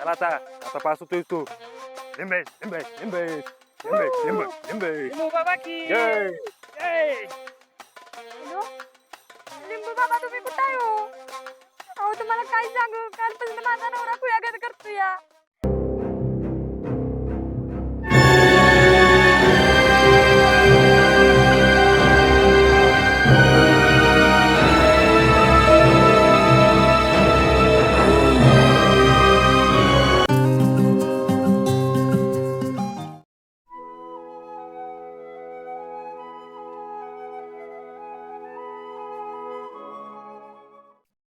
चला आता पास होतोय तू. लिंबे लिंबे लिंबे लिंबे लिंबे लिंबे लिंबू बाबा की जय. जय. हॅलो लिंबू बाबा तुम्ही कुठं आहे हो? अहो तुम्हाला काय सांगू कालपासून माझा नवरा खुयागत करतो या.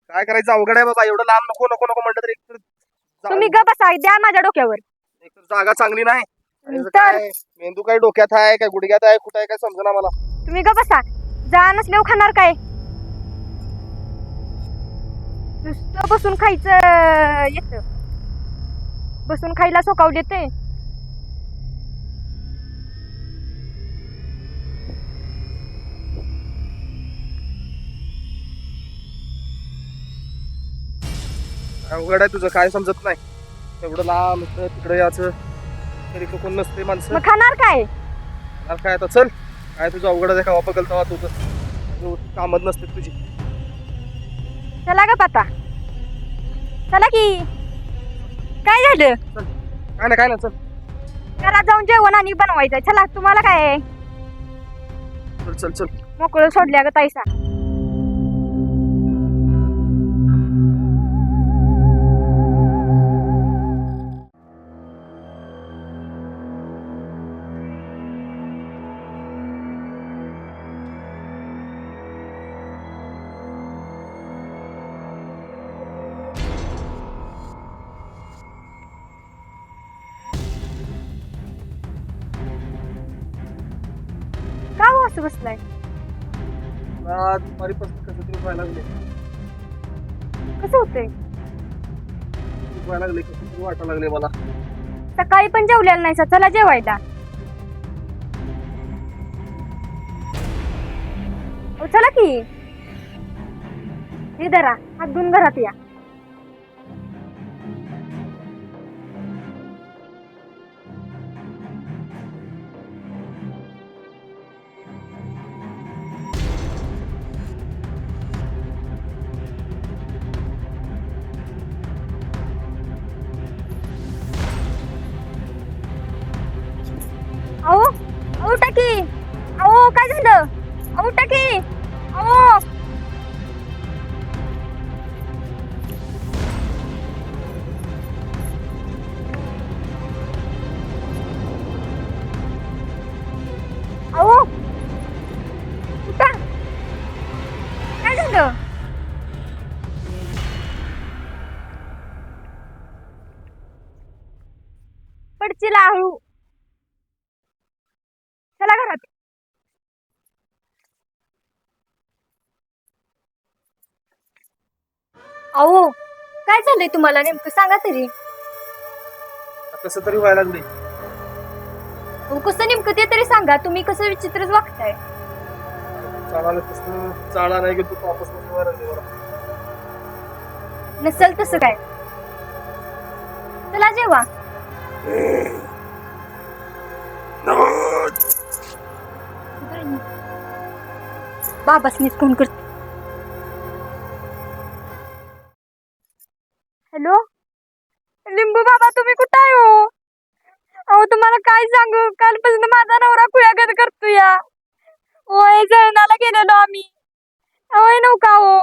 काय करायचं अवघड आहे बाबा. एवढं लांब नको नको नको म्हटलं तर एकतर तुम्ही ग बसा द्या माझ्या डोक्यावर. एकतर जागा चांगली नाही आणि याचं तर काय मेंदू काय डोक्यात आहे काय गुडघ्यात आहे कुठं आहे काय समजना मला. तुम्ही ग बसा जा नसल्यावर खाणार काय? नुसतं बसून खायचं येत. बसून खायला सोकावले येते. अवघड आहे तुझं काय समजत नाही. एवढं लांब इकडं तिकडे याचं तरी तो कोण नसते माणसं. मग खाणार काय? यार काय आता चल काय तुझं अवघड आहे का वापर करता तुझं कामच नसते तुझी. चला ग पाता चला की. काय झालं? काय ना चल घरात जाऊन जेवण आणि बनवायचंय. चला तुम्हाला काय आहे? चल चल चल. मोकळं सोडल्या ग ताईसा. का हो असं बसलाय? मला दुपारी कसं तरी व्हायला लागले कसं होतंय? कसं तरी वाटायला लागले मला. सकाळी पण जेवलेला नाही. चला जेवायला. हो चला की. हे धरा हात धुवून घरात या. अहो अहो टाकी. अहो काय झालं? अहो टाकी. अहो अहो उठा. काय झालं? पडचिला हळू. चला घरात. अहो काय झालंय तुम्हाला नेमकं सांगा तरी. कसं तरी व्हायला लागले. अहो, कसं नेमकं ते तरी सांगा. तुम्ही कसं विचित्रच वागताय. चाळाला कसं चाळा नाही गेलो तू वापस व्हायला लागले मला. नसेल तसं काय. चला जेवा. बाबासनीच फोन करते. हॅलो लिंबू बाबा तुम्ही कुठं आहे हो? अहो तुम्हाला काय सांगू कालपासून माझा नवरा खुयागत करतो या. होय जळणाला गेलेलो आम्ही. होय नव्हता हो.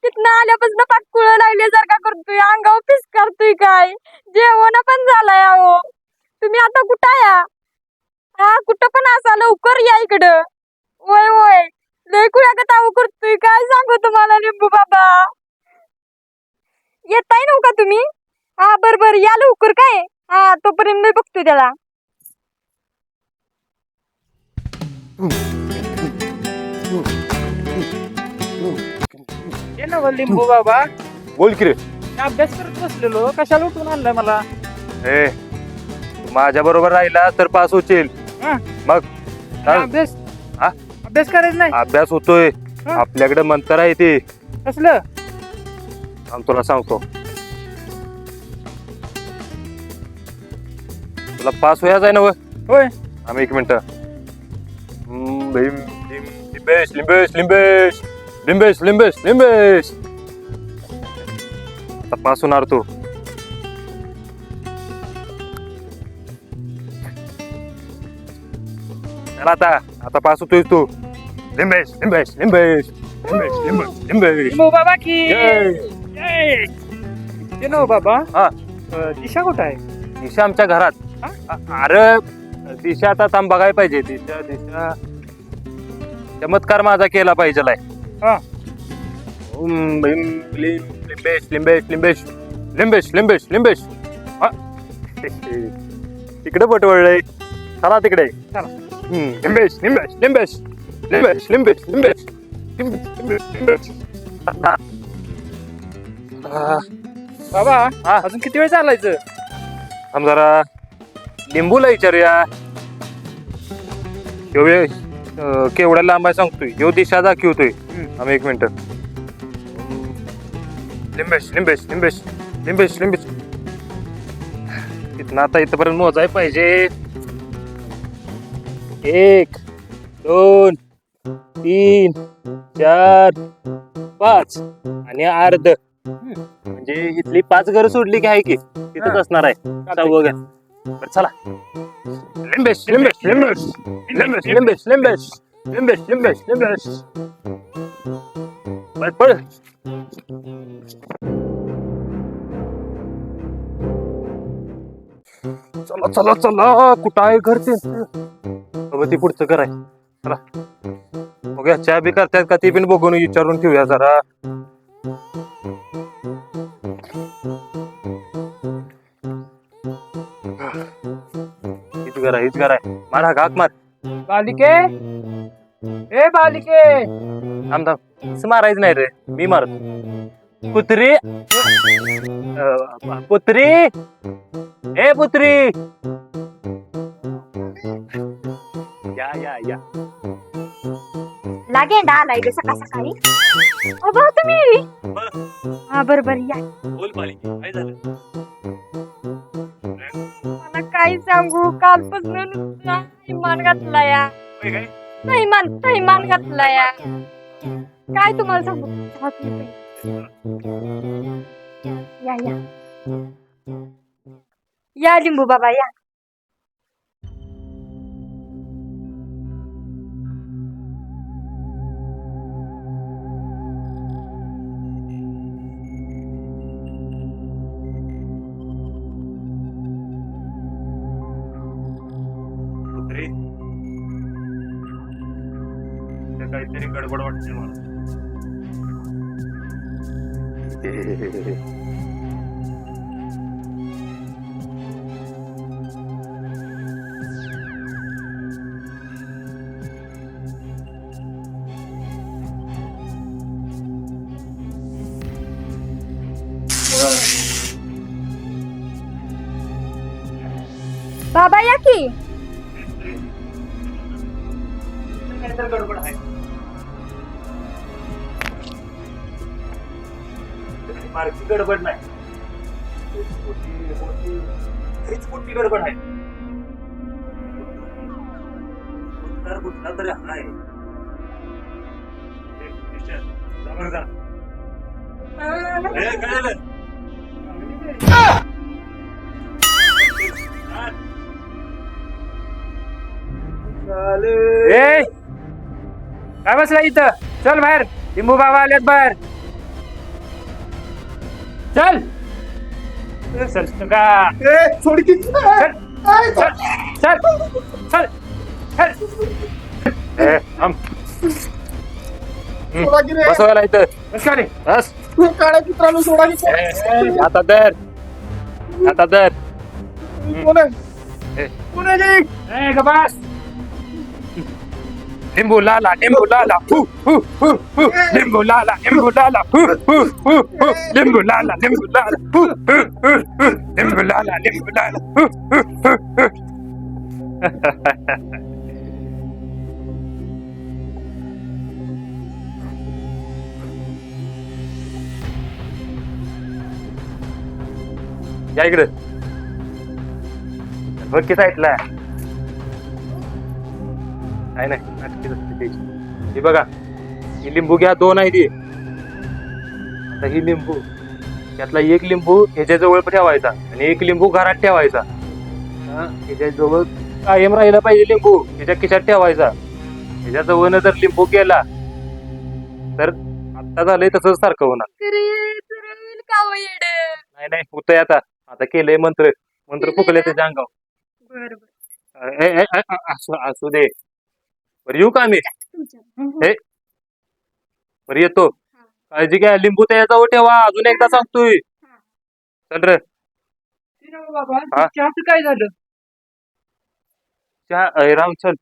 तिथनं आल्यापासून पाटकुळ लागल्यासारखा करतोय. अंगावर पिसकारतोय काय. जेवण पण झालंय अहो. तुम्ही आता कुठं या? हा कुठं पण असा लवकर या इकडं. होय होय लय खुयागत अहो करतोय. काय सांगू तुम्हाला लिंबू बाबा. येताय नव्हता तुम्ही? हा बर या लवकर काय. हा तोपर्यंत मी बघतोय त्याला. ये ना लिंबू बाबा. बोल की रे. मी अभ्यास करत बसलेलो. कशाला उठून आणलाय मला? ए माझ्या बरोबर राहिला तर पास होशील. हा? मग चल. अभ्यास हा? अभ्यास करायचा नाही. अभ्यास होतोय. हा? आपल्याकडे मंत्र आहे ते. कसलं? तुला सांगतो. तुला पास व्हायचं आहे ना व? होय आम्ही एक मिनिट लिंबेश लिंबेश लिंबेश लिंबेश लिंबेश लिंबेश आता पास होणार तू. चला आता पास होतोय तू. लिंबेश लिंबेश लिंबेश लिंबेश लिंबेश लिंबेश. लिंबू बाबा की जय. जय. ते नो बाबा हा दिशा कुठं आहे? दिशा आमच्या घरात. अरे दिशा आता थांब बघायला पाहिजे. दिशा दिशा चमत्कार माझा केला पाहिजे. हा लिंबेश लिंबेश लिंबेश लिंबेश लिंबेश लिंबेश. तिकडे पटवळलंय. चला तिकडे. चला. लिंबेश लिंबेश लिंबेश लिंबेश लिंबेश लिंबेश लिंबेश लिंबेश. बाबा हा. अजून किती वेळ चालायचं? थांब जरा लिंबूला विचारूया. केवढ्या लांब आहे सांगतोय. ह्यो दिशा दाखवतोय. आम्ही एक मिनिट. लिंबेश लिंबेश लिंबेश लिंबेश लिंबेश. इथनं आता इथपर्यंत मोजाय पाहिजे. 1 2 3 4 5 आणि अर्ध. म्हणजे इथली 5 घर सोडली की आहे की तिथंच असणार आहे. बघा बरं चला. लिंबेश लिंबेश लिंबेश लिंबेश लिंबेश लिंबेश लिंबेश लिंबेश लिंबेश. पळ पळ. चला चला चला. कुठं आहे घर ते? ती पुढचं घर आहे. चला बघूया चहा बी करतायत का ती पण बघून विचारून ठेवूया जरा. हीच घर आहे. मारा हाक मार. बालिके ए बालिके. थांब थांब. असं मारायचं नाही रे. मी मारतो. पुत्री पुत्री ए पुत्री. या या या. लागेंडा आलाय ग सकाळ सकाळी. अबा तुम्ही हा बरोबर या. बोल बालिके काय झालं? मला काय सांगू कालपासून नुसता इमान घातला या. काय इमान घातला या. काय तुम्हाला सांगू. चहा पिते. या या या लिंबू बाबा या. काहीतरी गडबड वाटते मला. बाबा या की. काहीतरी गडबड आहे. मार्गी गडबड नाही. हीच मोठी गडबड आहे. कुठला तरी आहे. काय झालं? ए काय बसला इथं? चल बाहेर. लिंबू बाबा आलेत बाहेर. चल चल का. सोड की. चल चल चल चल चल. सोडा की रे. बसवायला इथं. बस का रे. बस. काळ्या कुत्राला सोडा की. आता दर आता दर. कोण आहे? कोण आहे रे? ए ग बस. लिंबू लाला लिंबू लाला लिंबू लाला लिंबू लाला लिंबू लाला लिंबू लाला लिंबू लाला लिंबू लाला. या इकडे. बघ की साईडला काय नाही नाटकीच असते त्याची. ही बघा ही लिंबू घ्या, 2 आहे ती. आता ही लिंबू त्यातला एक लिंबू ह्याच्याजवळ ठेवायचा आणि एक लिंबू घरात ठेवायचा. ह्याच्याजवळ कायम राहिला पाहिजे लिंबू, ह्याच्या खिशात ठेवायचा. ह्याच्याजवळ जर लिंबू गेला तर आता झालंय तसंच सारखं होणार. करेल का हो येडं? नाही नाही होतंय आता. आता केलंय मंत्र, मंत्र फुकले त्याच्या अंगावर. बरं बरं. असू दे. बरं येऊ का आम्ही? हे बरं येतो. काळजी घ्या. लिंबू त्याच्याजवळ ठेवा. अजून एकदा सांगतोय. चल रे. बाबा हा? चहाचं काय झालं? राम चल.